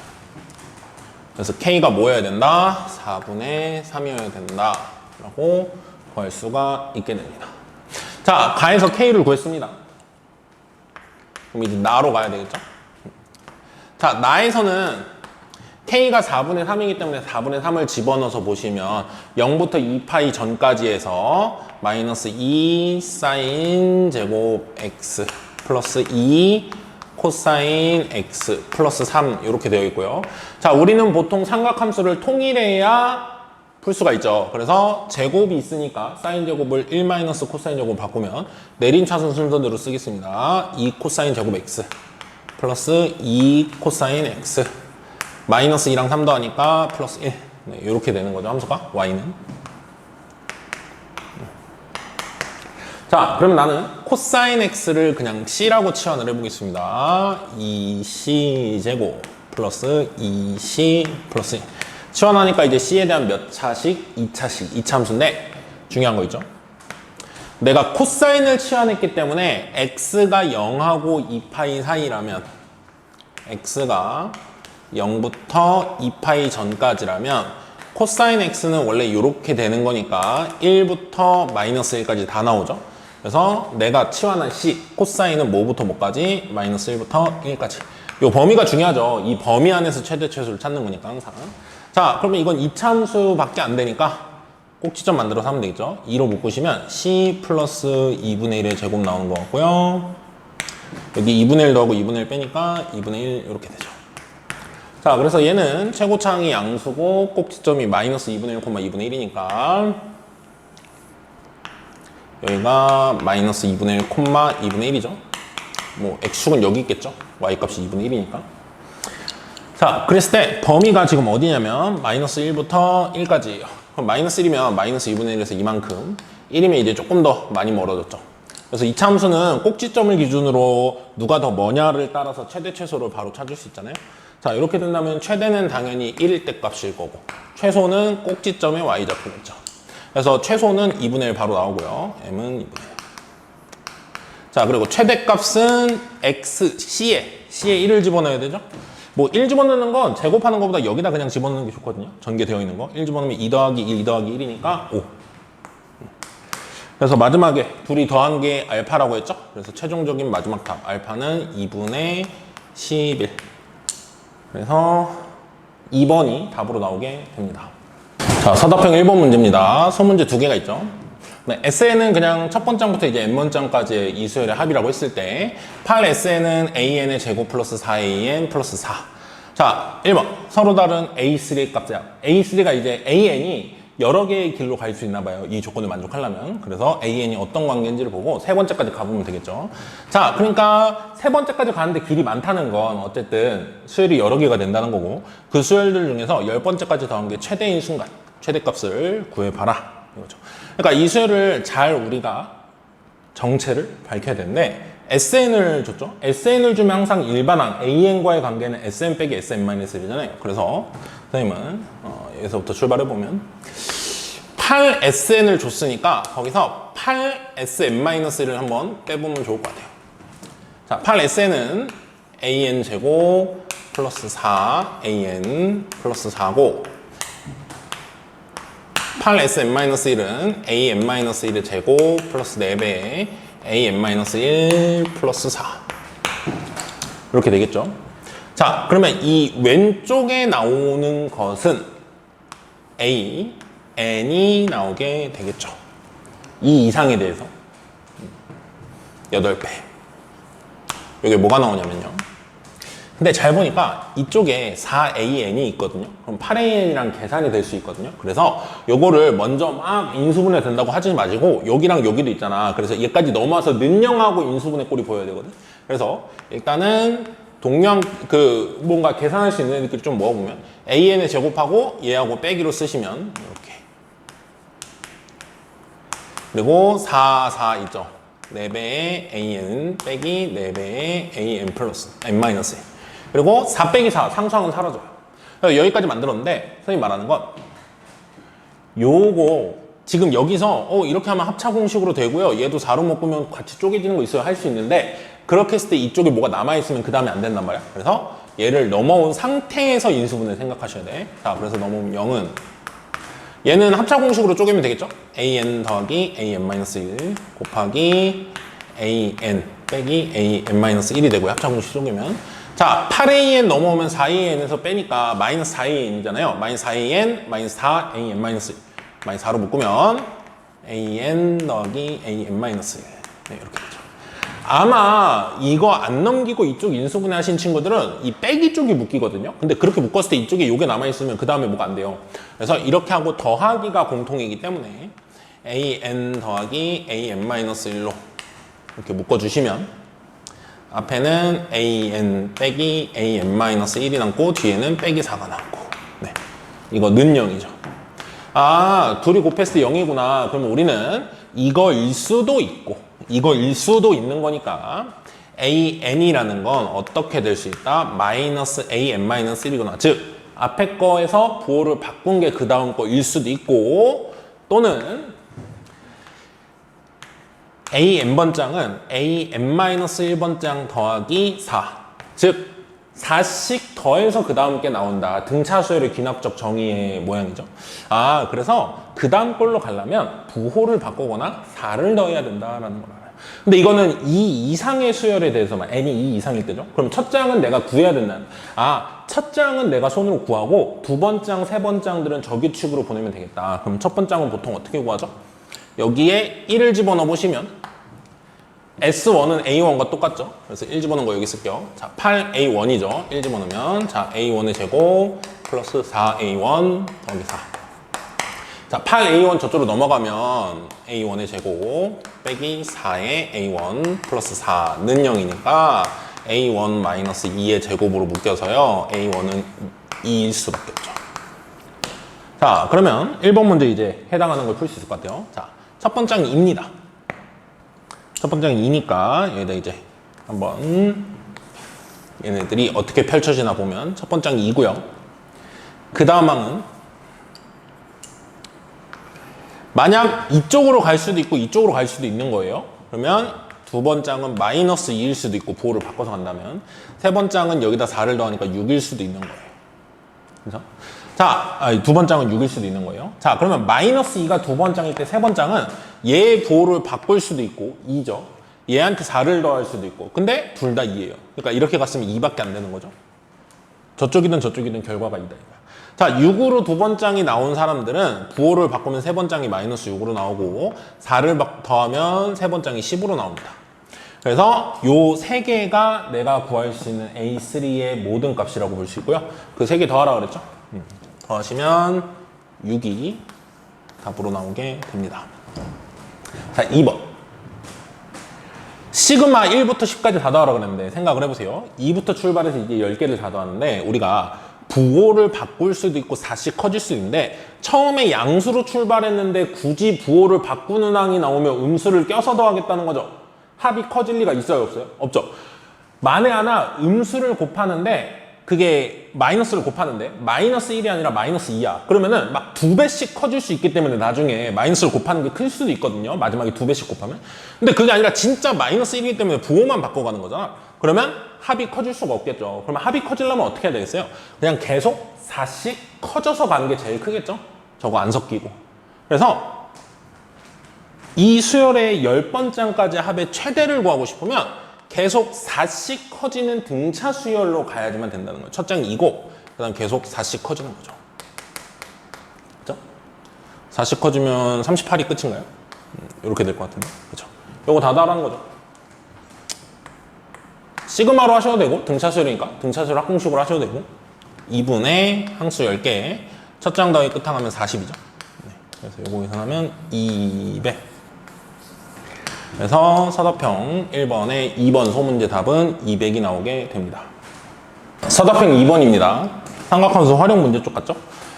그래서 k가 뭐여야 된다? 4분의 3이어야 된다 라고 구할 수가 있게 됩니다. 자, 가에서 k를 구했습니다. 그럼 이제 나로 가야 되겠죠? 자, 나에서는 k가 4분의 3이기 때문에 4분의 3을 집어넣어서 보시면 0부터 2파이 전까지 해서 마이너스 2 사인 제곱 x 플러스 2 코사인 x 플러스 3 이렇게 되어 있고요. 자, 우리는 보통 삼각함수를 통일해야 풀 수가 있죠. 그래서 제곱이 있으니까 사인 제곱을 1 마이너스 코사인 제곱 바꾸면 내림차순 순서대로 쓰겠습니다. 2 코사인 제곱 x 플러스 2 코사인 x 마이너스 2랑 3 더하니까 플러스 1 네, 이렇게 되는 거죠. 함수가 y는. 자, 그럼 나는 코사인 x를 그냥 c라고 치환을 해보겠습니다. 2c 제곱 플러스 2c 플러스 1 치환하니까 이제 c에 대한 몇 차식? 2차식, 2차 함수인데 중요한 거 있죠? 내가 코사인을 치환했기 때문에 x가 0하고 2파이 사이라면 x가 0부터 2파이 전까지라면 코사인 x는 원래 이렇게 되는 거니까 1부터 마이너스 1까지 다 나오죠? 그래서 내가 치환한 c, 코사인은 뭐부터 뭐까지? 마이너스 1부터 1까지. 이 범위가 중요하죠. 이 범위 안에서 최대 최소를 찾는 거니까 항상. 자, 그러면 이건 2차 함수밖에 안 되니까 꼭지점 만들어서 하면 되겠죠. 2로 묶으시면 c 플러스 2분의 1의 제곱 나오는 것 같고요. 여기 2분의 1 더하고 2분의 1 빼니까 2분의 1 이렇게 되죠. 자, 그래서 얘는 최고차항이 양수고 꼭지점이 마이너스 2분의 1, 2분의 1이니까 여기가 마이너스 2분의 1, 2분의 1이죠. 뭐 x축은 여기 있겠죠. y값이 2분의 1이니까. 자, 그랬을 때 범위가 지금 어디냐면 마이너스 1부터 1까지예요. 그럼 마이너스 1이면 마이너스 2분의 1에서 이만큼 1이면 이제 조금 더 많이 멀어졌죠. 그래서 이차 함수는 꼭지점을 기준으로 누가 더 뭐냐를 따라서 최대 최소를 바로 찾을 수 있잖아요. 자, 이렇게 된다면 최대는 당연히 1일 때 값일 거고 최소는 꼭지점의 y좌표겠죠. 그래서 최소는 2분의 1 바로 나오고요. m은 2분의 1. 자, 그리고 최대값은 x, c에 1을 집어넣어야 되죠. 뭐 1 집어넣는 건 제곱하는 것보다 여기다 그냥 집어넣는 게 좋거든요. 전개되어 있는 거. 1 집어넣으면 2 더하기 1, 2 더하기 1이니까 5. 그래서 마지막에 둘이 더한 게 알파라고 했죠. 그래서 최종적인 마지막 답 알파는 2분의 11. 그래서 2번이 답으로 나오게 됩니다. 자, 서답형 1번 문제입니다. 소문제 2개가 있죠. 네, SN은 그냥 첫 번장부터 이제 n번장까지의 이 수열의 합이라고 했을 때 8SN은 AN의 제곱 플러스 4AN 플러스 4. 자, 1번 서로 다른 A3의 값이야. A3가 이제 AN이 여러 개의 길로 갈 수 있나 봐요. 이 조건을 만족하려면. 그래서 AN이 어떤 관계인지를 보고 세 번째까지 가보면 되겠죠. 자, 그러니까 세 번째까지 가는데 길이 많다는 건 어쨌든 수열이 여러 개가 된다는 거고 그 수열들 중에서 10번째까지 더한 게 최대인 순간 최대값을 구해봐라 이거죠. 그러니까 이 수열을 잘 우리가 정체를 밝혀야 되는데 SN을 줬죠. SN을 주면 항상 일반항 AN과의 관계는 SN 빼기 SN-1이잖아요. 그래서 선생님은 여기서부터 출발해보면 8SN을 줬으니까 거기서 8SN-1를 한번 빼보면 좋을 것 같아요. 자, 8SN은 AN제곱 플러스 4AN 플러스 4고 8SN-1은 AN-1의 제곱 플러스 4배의 AN-1 플러스 4 이렇게 되겠죠. 자, 그러면 이 왼쪽에 나오는 것은 A, N이 나오게 되겠죠. 이 이상에 대해서 8배. 여기 뭐가 나오냐면요. 근데 잘 보니까 이쪽에 4AN이 있거든요. 그럼 8AN이랑 계산이 될 수 있거든요. 그래서 요거를 먼저 막 인수분해 된다고 하지 마시고 여기랑 여기도 있잖아. 그래서 얘까지 넘어와서 는영하고 인수분해 꼴이 보여야 되거든. 그래서 일단은 뭔가 계산할 수 있는 애들끼리 좀 모아보면 AN을 제곱하고 얘하고 빼기로 쓰시면 이렇게. 그리고 4, 4 있죠. 4배의 AN 빼기 4배의 AN 플러스 N-1. 그리고 4 빼기 4 상수항은 사라져요. 여기까지 만들었는데 선생님이 말하는 건 요거 지금 여기서 이렇게 하면 합차 공식으로 되고요. 얘도 4로 묶으면 같이 쪼개지는 거 있어요. 할 수 있는데 그렇게 했을 때 이쪽에 뭐가 남아있으면 그 다음에 안 된단 말이야. 그래서 얘를 넘어온 상태에서 인수분해 생각하셔야 돼. 자, 그래서 넘어오면 0은 얘는 합차 공식으로 쪼개면 되겠죠? AN 더하기 AN-1 곱하기 AN 빼기 AN-1이 되고요. 합차 공식 쪼개면. 자, 8AN 넘어오면 4AN에서 빼니까 마이너스 4AN이잖아요. 마이너스 4AN, 마이너스 4AN-1. 마이너스 4로 묶으면 AN 더하기 AN-1. 네, 이렇게 되죠. 아마 이거 안 넘기고 이쪽 인수분해 하신 친구들은 이 빼기 쪽이 묶이거든요. 근데 그렇게 묶었을 때 이쪽에 요게 남아있으면 그 다음에 뭐가 안 돼요. 그래서 이렇게 하고 더하기가 공통이기 때문에 AN 더하기 AN-1로 이렇게 묶어주시면 앞에는 AN 빼기 AN-1이 남고 뒤에는 빼기 4가 남고 네, 이거 는 0이죠. 아, 둘이 곱했을 때 0이구나. 그러면 우리는 이거일 수도 있고 이거일 수도 있는 거니까 AN이라는 건 어떻게 될 수 있다? 마이너스 AN-1이구나. 즉 앞에 거에서 부호를 바꾼 게 그 다음 거일 수도 있고 또는 AN번장은 AN-1번장 더하기 4. 즉 4씩 더해서 그 다음 게 나온다. 등차 수열의 귀납적 정의의 모양이죠. 아, 그래서 그 다음 걸로 가려면 부호를 바꾸거나 4를 더해야 된다라는 걸 알아요. 근데 이거는 2 이상의 수열에 대해서만 n이 2 이상일 때죠. 그럼 첫 장은 내가 구해야 된다는. 아, 첫 장은 내가 손으로 구하고 두 번 장, 세 번 장들은 저규칙으로 보내면 되겠다. 그럼 첫 번 장은 보통 어떻게 구하죠? 여기에 1을 집어넣어 보시면 S1은 A1과 똑같죠? 그래서 1 집어넣은 거 여기 쓸게요. 자, 8A1이죠. 1 집어넣으면 자, A1의 제곱 플러스 4A1 더하기 4. 자, 8A1 저쪽으로 넘어가면 A1의 제곱 빼기 4의 A1 플러스 4는 0이니까 A1 마이너스 2의 제곱으로 묶여서요. A1은 2일 수밖에 없죠. 자, 그러면 1번 문제 이제 해당하는 걸 풀 수 있을 것 같아요. 자, 첫 번째는 2입니다. 첫 번째는 2니까 여기다 이제 한번 얘네들이 어떻게 펼쳐지나 보면 첫 번째는 2고요. 그 다음 항은 만약 이쪽으로 갈 수도 있고 이쪽으로 갈 수도 있는 거예요. 그러면 두 번장은 마이너스 2일 수도 있고 부호를 바꿔서 간다면 세 번장은 여기다 4를 더하니까 6일 수도 있는 거예요. 그래서 자, 두 번장은 6일 수도 있는 거예요. 자, 그러면 마이너스 2가 두 번장일 때 세 번장은 얘 부호를 바꿀 수도 있고 2죠. 얘한테 4를 더할 수도 있고. 근데 둘 다 2예요. 그러니까 이렇게 갔으면 2밖에 안 되는 거죠. 저쪽이든 저쪽이든 결과가 2다. 자, 6으로 두 번장이 나온 사람들은 부호를 바꾸면 세 번장이 마이너스 6으로 나오고 4를 더하면 세 번장이 10으로 나옵니다. 그래서 요 세 개가 내가 구할 수 있는 A3의 모든 값이라고 볼 수 있고요. 그 세 개 더하라 그랬죠? 더하시면 6이 답으로 나오게 됩니다. 자, 2번. 시그마 1부터 10까지 다 더하라 그랬는데 생각을 해보세요. 2부터 출발해서 이제 10개를 다 더하는데 우리가 부호를 바꿀 수도 있고 4씩 커질 수도 있는데 처음에 양수로 출발했는데 굳이 부호를 바꾸는 항이 나오면 음수를 껴서 더하겠다는 거죠. 합이 커질 리가 있어요, 없어요? 없죠. 만에 하나 음수를 곱하는데 그게 마이너스를 곱하는데 마이너스 1이 아니라 마이너스 2야. 그러면은 막 2배씩 커질 수 있기 때문에 나중에 마이너스를 곱하는 게 클 수도 있거든요. 마지막에 2배씩 곱하면. 근데 그게 아니라 진짜 마이너스 1이기 때문에 부호만 바꿔가는 거잖아. 그러면 합이 커질 수가 없겠죠. 그러면 합이 커지려면 어떻게 해야 되겠어요? 그냥 계속 4씩 커져서 가는 게 제일 크겠죠? 저거 안 섞이고. 그래서 이 수열의 10번째까지 합의 최대를 구하고 싶으면 계속 4씩 커지는 등차 수열로 가야지만 된다는 거예요. 첫 장이 이고 그 다음 계속 4씩 커지는 거죠. 그죠? 4씩 커지면 38이 끝인가요? 이렇게 될 것 같은데. 그죠? 요거 다 달하는 거죠. 시그마로 하셔도 되고 등차 수열이니까 등차 수열 합공식으로 하셔도 되고 2분의 항수 10개 첫 장 더하기 끝항 하면 40이죠. 네. 그래서 요거 계산하면 200. 그래서 서답형 1번의 2번 소문제 답은 200이 나오게 됩니다. 서답형 2번입니다. 삼각함수 활용 문제 쪽 같죠?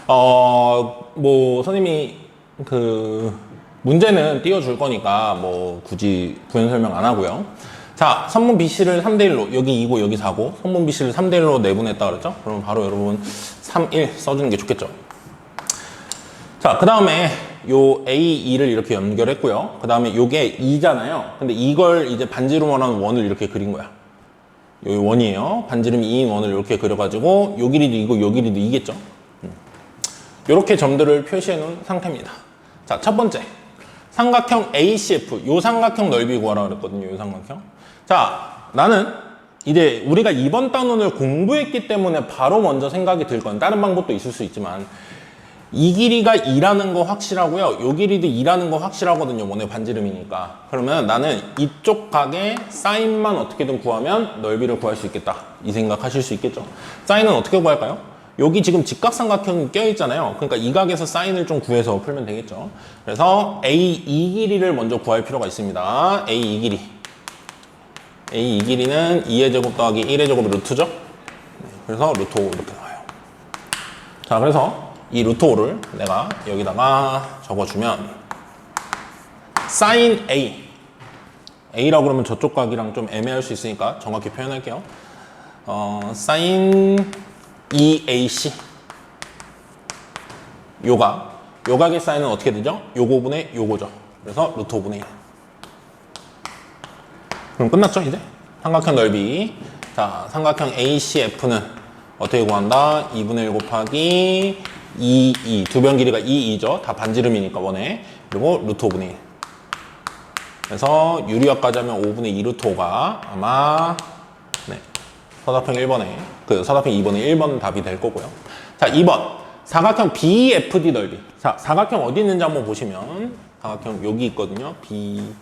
뭐 선생님이 그 문제는 띄워줄 거니까 뭐 굳이 구현 설명 안 하고요. 자, 선분 BC를 3대1로 여기 2고 여기 4고 선분 BC를 3대1로 내분했다 그랬죠? 그러면 바로 여러분 3, 1 써주는 게 좋겠죠? 자, 그 다음에 요 A, 2를 이렇게 연결했고요. 그 다음에 요게 2잖아요. 근데 이걸 이제 반지름 원하는 원을 이렇게 그린 거야. 요 원이에요. 반지름이 2인 원을 이렇게 그려가지고 요 길이도 2고 요 길이도 2겠죠. 요렇게 점들을 표시해 놓은 상태입니다. 자, 첫 번째. 삼각형 ACF. 요 삼각형 넓이 구하라 그랬거든요. 요 삼각형. 자, 나는 이제 우리가 이번 단원을 공부했기 때문에 바로 먼저 생각이 들 건 다른 방법도 있을 수 있지만 이 길이가 2라는 거 확실하고요. 요 길이도 2라는 거 확실하거든요. 원의 반지름이니까. 그러면 나는 이쪽 각의 사인만 어떻게든 구하면 넓이를 구할 수 있겠다. 이 생각하실 수 있겠죠. 사인은 어떻게 구할까요? 여기 지금 직각삼각형이 껴있잖아요. 그러니까 이 각에서 사인을 좀 구해서 풀면 되겠죠. 그래서 A2 길이를 먼저 구할 필요가 있습니다. A2 길이. A2 길이는 2의 제곱 더하기 1의 제곱 루트죠. 그래서 루트 5 이렇게 나와요. 자, 그래서 이 루트 5를 내가 여기다가 적어주면 sin A A라고 그러면 저쪽 각이랑 좀 애매할 수 있으니까 정확히 표현할게요. sin 2AC 요각의 사인은 어떻게 되죠? 요거분의 요거죠. 그래서 루트 5분의 1. 그럼 끝났죠 이제? 삼각형 넓이. 자, 삼각형 ACF는 어떻게 구한다? 2분의 1 곱하기 2 두 변 길이가 2죠. 다 반지름이니까 원에. 그리고 루트 5분의 1. 그래서 유리역까지 하면 5분의 2 루트 5가 아마 네, 서답형 1번에 서답형 2번에 1번 답이 될 거고요. 자, 2번 사각형 BFD 넓이. 자, 사각형 어디 있는지 한번 보시면 사각형 여기 있거든요. BEFD.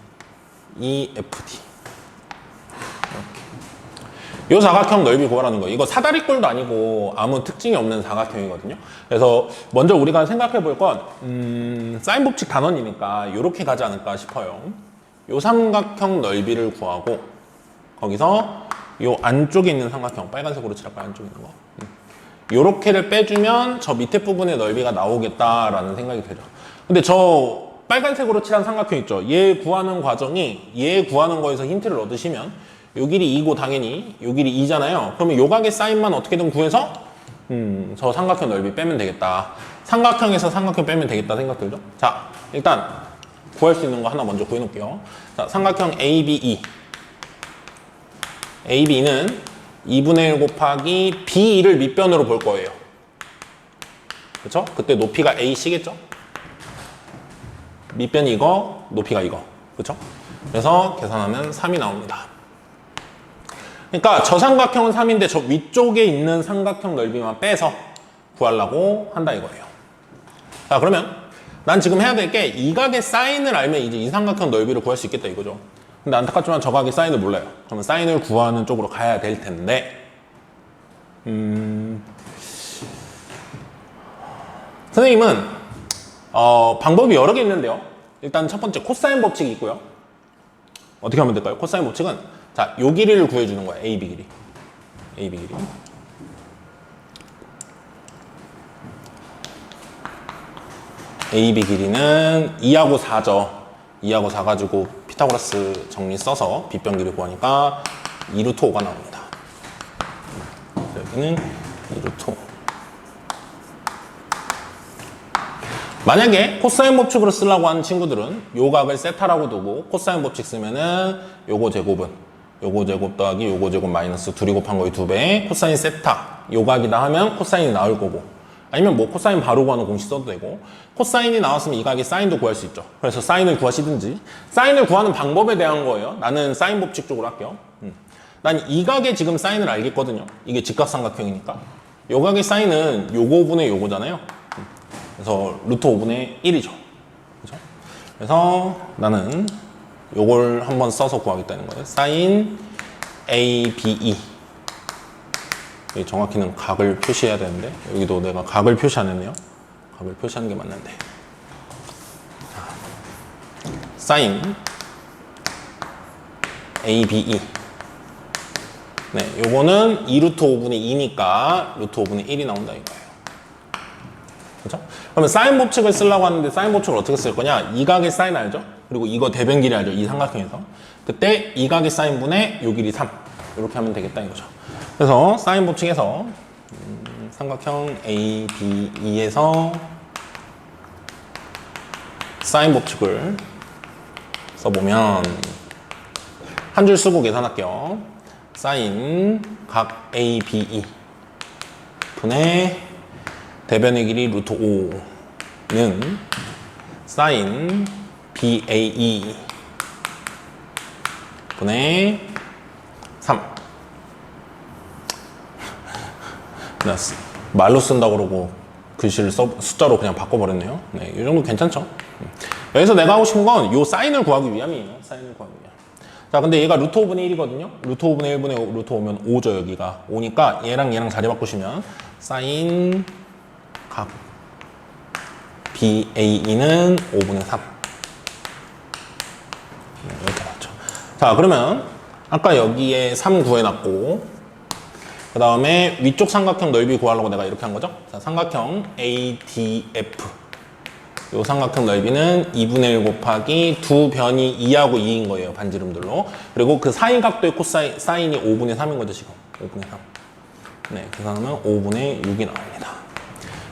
이 사각형 넓이 구하라는 거예요. 이거 사다리꼴도 아니고 아무 특징이 없는 사각형이거든요. 그래서 먼저 우리가 생각해 볼 건 사인 법칙 단원이니까 이렇게 가지 않을까 싶어요. 이 삼각형 넓이를 구하고 거기서 이 안쪽에 있는 삼각형 빨간색으로 칠할까요? 안쪽에 있는 거. 요렇게를 빼주면 저 밑에 부분의 넓이가 나오겠다라는 생각이 들죠. 근데 저 빨간색으로 칠한 삼각형 있죠. 얘 구하는 과정이 얘 구하는 거에서 힌트를 얻으시면 요 길이 2고 당연히 요 길이 2잖아요. 그러면 요 각의 사인만 어떻게든 구해서 저 삼각형 넓이 빼면 되겠다. 삼각형에서 삼각형 빼면 되겠다 생각 들죠? 자, 일단 구할 수 있는 거 하나 먼저 구해놓을게요. 자, 삼각형 ABE. AB는 2분의 1 곱하기 B2를 밑변으로 볼 거예요. 그쵸? 그때 높이가 AC겠죠? 밑변이 이거, 높이가 이거. 그쵸? 그래서 계산하면 3이 나옵니다. 그러니까 저 삼각형은 3인데 저 위쪽에 있는 삼각형 넓이만 빼서 구하려고 한다 이거예요. 자, 그러면 난 지금 해야 될 게 이 각의 사인을 알면 이제 이 삼각형 넓이를 구할 수 있겠다 이거죠. 근데 안타깝지만 저 각의 사인을 몰라요. 그러면 사인을 구하는 쪽으로 가야 될 텐데 선생님은 방법이 여러 개 있는데요. 일단 첫 번째 코사인 법칙이 있고요. 어떻게 하면 될까요? 코사인 법칙은 자, 요 길이를 구해주는 거야. AB 길이. AB 길이. AB 길이는 2하고 4죠. 2하고 4 가지고 피타고라스 정리 써서 빗변 길이 구하니까 2루트 5가 나옵니다. 여기는 2루트 5. 만약에 코사인 법칙으로 쓰려고 하는 친구들은 요 각을 세타라고 두고 코사인 법칙 쓰면은 요거 제곱은 요거 제곱 더하기 요거 제곱 마이너스 둘이 곱한 거의 2배 코사인 세타 요 각이다 하면 코사인이 나올 거고 아니면 뭐 코사인 바로 구하는 공식 써도 되고 코사인이 나왔으면 이 각의 사인도 구할 수 있죠. 그래서 사인을 구하시든지 사인을 구하는 방법에 대한 거예요. 나는 사인 법칙 쪽으로 할게요. 난 이 각의 지금 사인을 알겠거든요. 이게 직각삼각형이니까 요 각의 사인은 요거분의 요거잖아요. 그래서 루트 5분의 1이죠. 그죠? 그래서 나는 요걸 한번 써서 구하겠다는 거예요. 사인 ABE. 여기 정확히는 각을 표시해야 되는데 여기도 내가 각을 표시 안 했네요. 각을 표시하는 게 맞는데. 사인 ABE. 네, 요거는 2루트 5분의 2니까 루트 5분의 1이 나온다 이거예요. 그죠? 그러면 사인 법칙을 쓰려고 하는데 사인 법칙을 어떻게 쓸 거냐? 이 각의 사인 알죠? 그리고 이거 대변 길이 알죠? 이 삼각형에서. 그때 이 각의 사인분의 요 길이 3. 이렇게 하면 되겠다 이거죠. 그래서 사인 법칙에서 삼각형 ABE에서 사인 법칙을 써보면 한 줄 쓰고 계산할게요. 사인 각 ABE 분의 대변의 길이 루트 5는 사인 BAE 분의 3. 말로 쓴다고 그러고 글씨를 숫자로 그냥 바꿔버렸네요. 네, 이 정도 괜찮죠? 여기서 내가 하고 싶은 건 이 사인을 구하기 위함이에요. 사인을 구하기 위함. 자, 근데 얘가 루트 5분의 1이거든요. 루트 5분의 1분의 5, 루트 5면 5죠, 여기가. 5니까 얘랑 자리 바꾸시면 사인 각 BAE는 5분의 3. 이렇게 나왔죠. 자, 그러면 아까 여기에 3 구해놨고 그 다음에 위쪽 삼각형 넓이 구하려고 내가 이렇게 한 거죠. 자, 삼각형 ADF 요 삼각형 넓이는 2분의 1 곱하기 두 변이 2하고 2인 거예요. 반지름들로. 그리고 그 사이 각도의 사인이 5분의 3인 거죠, 지금. 5분의 3. 네, 계산하면 5분의 6이 나옵니다.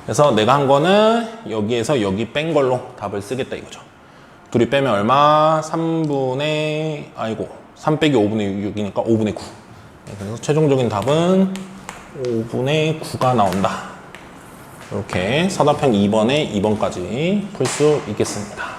그래서 내가 한 거는 여기에서 여기 뺀 걸로 답을 쓰겠다 이거죠. 둘이 빼면 얼마? 3 빼기 5분의 6이니까 5분의 9. 네, 그래서 최종적인 답은 5분의 9가 나온다. 이렇게 서답형 2번에 2번까지 풀 수 있겠습니다.